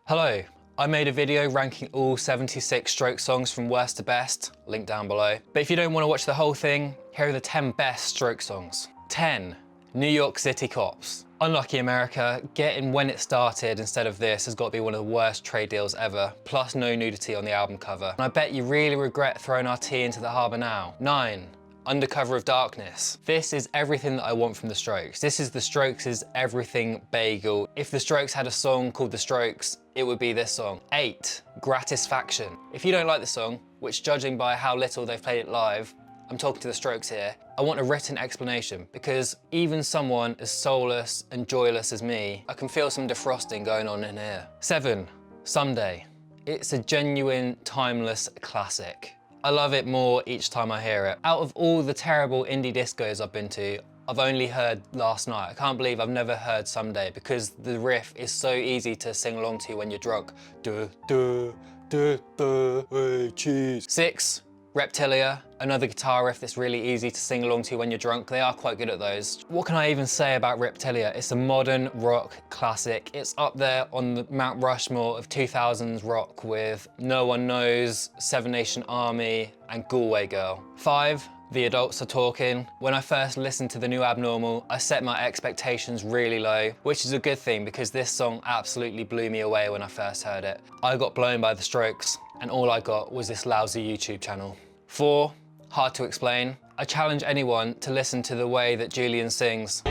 Hello, I made a video ranking all 76 Strokes songs from worst to best, link down below. But if you don't want to watch the whole thing, here are the 10 best Strokes songs. 10. New York City Cops. Unlucky America, getting When It Started instead of this has got to be one of the worst trade deals ever, plus no nudity on the album cover. And I bet you really regret throwing our tea into the harbour now. 9. Under Cover of Darkness. This is everything that I want from The Strokes. This is The Strokes' everything bagel. If The Strokes had a song called The Strokes, it would be this song. 8. Gratisfaction. If you don't like the song, which judging by how little they've played it live, I'm talking to The Strokes here, I want a written explanation because even someone as soulless and joyless as me, I can feel some defrosting going on in here. 7. Someday. It's a genuine, timeless classic. I love it more each time I hear it. Out of all the terrible indie discos I've been to, I've only heard Last Night. I can't believe I've never heard Someday because the riff is so easy to sing along to when you're drunk. Duh, duh, duh, duh, hey, cheese. 6. Reptilia, another guitar riff that's really easy to sing along to when you're drunk. They are quite good at those. What can I even say about Reptilia? It's a modern rock classic. It's up there on the Mount Rushmore of 2000s rock with No One Knows, Seven Nation Army, and Galway Girl. 5. The Adults Are Talking. When I first listened to the new Abnormal, I set my expectations really low, which is a good thing because this song absolutely blew me away when I first heard it. I got blown by The Strokes, and all I got was this lousy YouTube channel. 4. Hard to Explain. I challenge anyone to listen to the way that Julian sings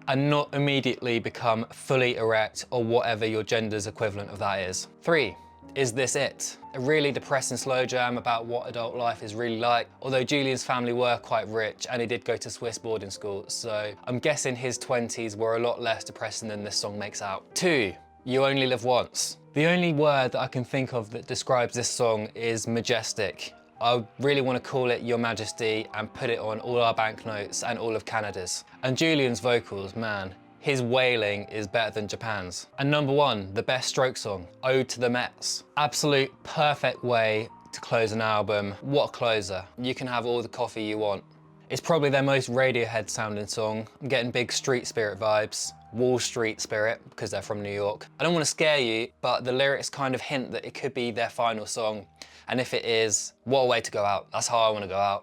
and not immediately become fully erect or whatever your gender's equivalent of that is. 3. Is This It? A really depressing slow jam about what adult life is really like, although Julian's family were quite rich and he did go to Swiss boarding school, so I'm guessing his 20s were a lot less depressing than this song makes out. 2. You Only Live Once. The only word that I can think of that describes this song is majestic. I really want to call it Your Majesty and put it on all our banknotes and all of Canada's. And Julian's vocals, man, his wailing is better than Japan's. And number 1, the best Stroke song, Ode to the Mets. Absolute perfect way to close an album. What a closer. You can have all the coffee you want. It's probably their most Radiohead sounding song. I'm getting big Street Spirit vibes. Wall Street Spirit, because they're from New York. I don't want to scare you, but the lyrics kind of hint that it could be their final song. And if it is, what a way to go out. That's how I want to go out.